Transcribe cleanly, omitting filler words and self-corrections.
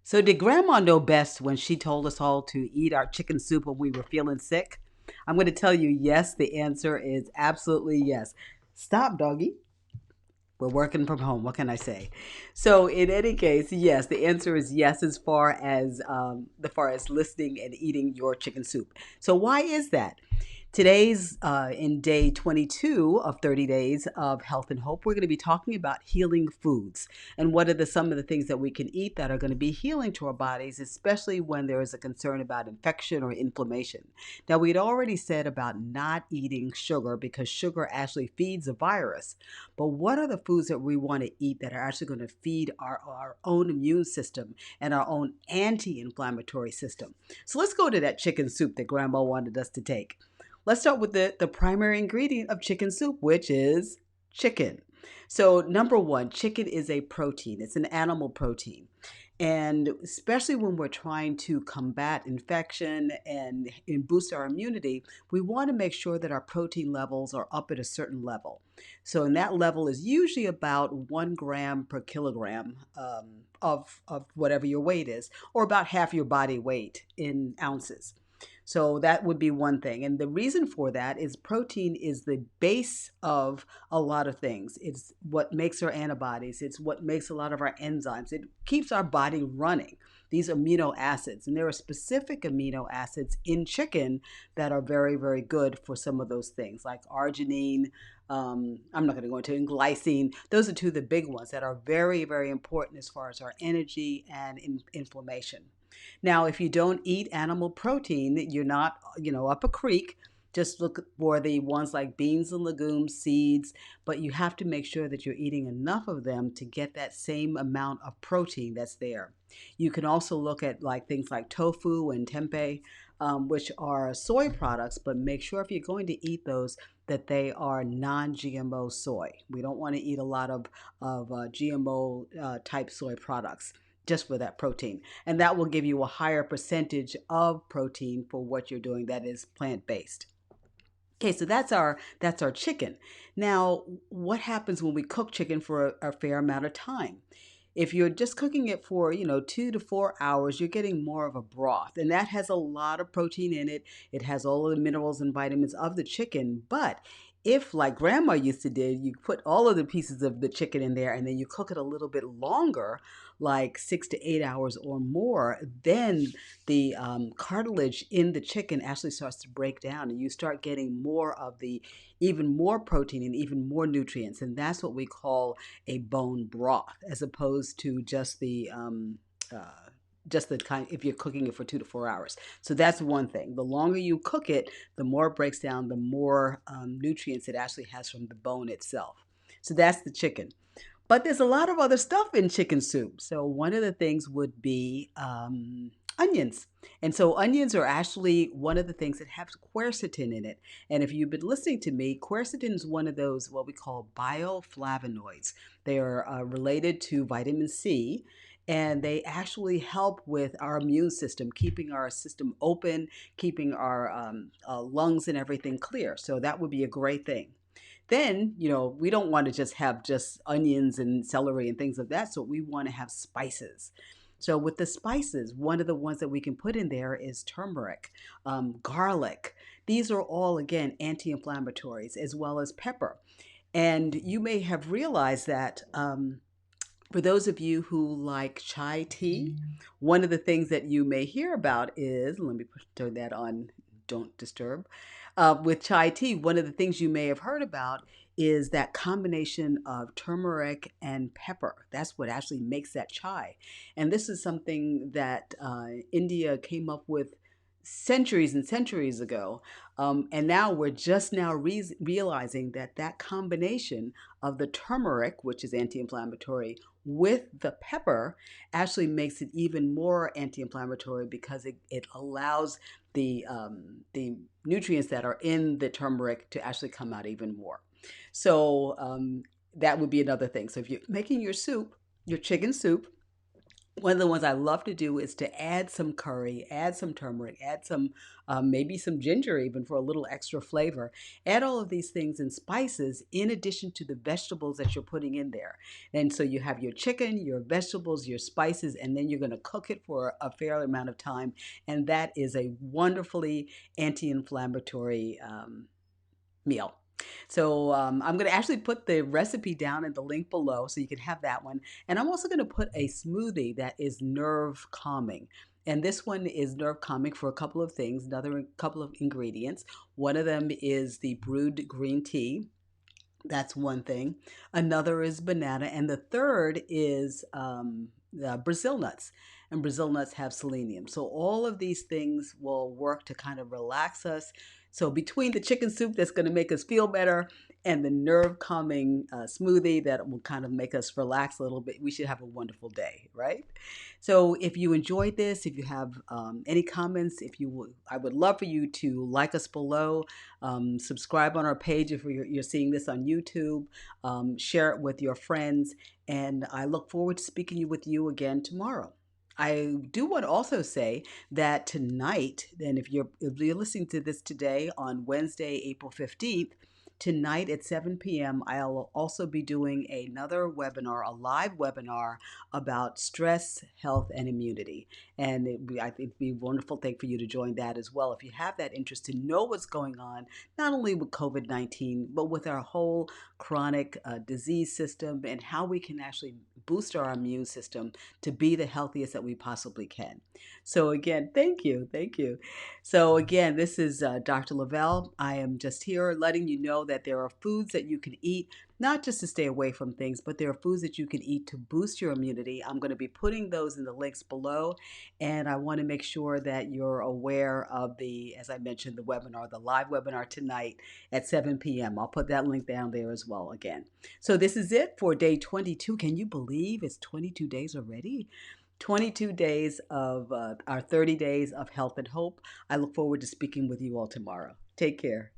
So, did Grandma know best when she told us all to eat our chicken soup when we were feeling sick? I'm going to tell you yes. The answer is absolutely yes. Stop, doggy. We're working from home. What can I say? So, in any case, yes, the answer is yes as far as listening and eating your chicken soup. So, why is that? Today's in day 22 of 30 days of health and hope. We're going to be talking about healing foods and what are some of the things that we can eat that are going to be healing to our bodies, especially when there is a concern about infection or inflammation. Now, we'd already said about not eating sugar because sugar actually feeds a virus. But what are the foods that we want to eat that are actually going to feed our own immune system and our own anti inflammatory system? So let's go to that chicken soup that Grandma wanted us to take. Let's start with the primary ingredient of chicken soup, which is chicken. So, number one, chicken is a protein, it's an animal protein. And especially when we're trying to combat infection and boost our immunity, we want to make sure that our protein levels are up at a certain level. So, and that level is usually about 1 gram per kilogram of whatever your weight is, or about half your body weight in ounces. So that would be one thing. And the reason for that is protein is the base of a lot of things. It's what makes our antibodies, it's what makes a lot of our enzymes. It keeps our body running. These amino acids, and there are specific amino acids in chicken that are very, very good for some of those things, like arginine. I'm not going to go into glycine. Those are two of the big ones that are very, very important as far as our energy and inflammation. Now, if you don't eat animal protein, you're not, up a creek. Just look for the ones like beans and legumes, seeds, but you have to make sure that you're eating enough of them to get that same amount of protein that's there. You can also look at like things like tofu and tempeh, which are soy products, but make sure if you're going to eat those that they are non-GMO soy. We don't want to eat a lot of GMO type soy products just for that protein. And that will give you a higher percentage of protein for what you're doing that is plant-based. Okay, so that's our chicken. Now, what happens when we cook chicken for a fair amount of time? If you're just cooking it for, 2 to 4 hours, you're getting more of a broth. And that has a lot of protein in it. It has all of the minerals and vitamins of the chicken. But if, like grandma used to do, you put all of the pieces of the chicken in there and then you cook it a little bit longer, like 6 to 8 hours or more, then the cartilage in the chicken actually starts to break down and you start getting more of the even more protein and even more nutrients. And that's what we call a bone broth, as opposed to just the kind if you're cooking it for 2 to 4 hours. So that's one thing. The longer you cook it, the more it breaks down, the more nutrients it actually has from the bone itself. So that's the chicken. But there's a lot of other stuff in chicken soup. So one of the things would be onions. And so onions are actually one of the things that have quercetin in it. And if you've been listening to me, quercetin is one of those what we call bioflavonoids. They are related to vitamin C. And they actually help with our immune system, keeping our system open, keeping our lungs and everything clear. So that would be a great thing. Then, we don't want to just have just onions and celery and things of that sort. We want to have spices. So with the spices, one of the ones that we can put in there is turmeric, garlic. These are all, again, anti-inflammatories, as well as pepper. And you may have realized that for those of you who like chai tea, one of the things that you may hear about is, let me turn that on, don't disturb. With chai tea, one of the things you may have heard about is that combination of turmeric and pepper. That's what actually makes that chai. And this is something that India came up with centuries and centuries ago. And now we're just now realizing that that combination of the turmeric, which is anti-inflammatory, with the pepper actually makes it even more anti-inflammatory because it allows the nutrients that are in the turmeric to actually come out even more. So that would be another thing. So if you're making your soup, your chicken soup, One of the ones I love to do is to add some curry, add some turmeric, add some maybe some ginger even for a little extra flavor. Add all of these things and spices in addition to the vegetables that you're putting in there. And so you have your chicken, your vegetables, your spices, and then you're going to cook it for a fair amount of time. And that is a wonderfully anti-inflammatory meal. So I'm going to actually put the recipe down in the link below so you can have that one. And I'm also going to put a smoothie that is nerve calming. And this one is nerve calming for a couple of things, another couple of ingredients. One of them is the brewed green tea. That's one thing. Another is banana. And the third is Brazil nuts. And Brazil nuts have selenium. So all of these things will work to kind of relax us. So between the chicken soup that's going to make us feel better and the nerve calming smoothie that will kind of make us relax a little bit, we should have a wonderful day, right? So if you enjoyed this, if you have any comments, if you would, I would love for you to like us below, subscribe on our page if you're seeing this on YouTube, share it with your friends, and I look forward to speaking with you again tomorrow. I do want to also say that tonight, then if you're listening to this today on Wednesday, April 15th, tonight at 7 p.m., I'll also be doing another webinar, a live webinar about stress, health, and immunity. And I think it'd be a wonderful thing for you to join that as well. If you have that interest to know what's going on, not only with COVID-19, but with our whole chronic disease system and how we can actually boost our immune system to be the healthiest that we possibly can. So again, thank you. Thank you. So again, this is Dr. Lavelle. I am just here letting you know that there are foods that you can eat, not just to stay away from things, but there are foods that you can eat to boost your immunity. I'm going to be putting those in the links below, and I want to make sure that you're aware of the, as I mentioned, the webinar, the live webinar tonight at 7 p.m. I'll put that link down there as well again. So this is it for day 22. Can you believe it's 22 days already? 22 days of our 30 days of health and hope. I look forward to speaking with you all tomorrow. Take care.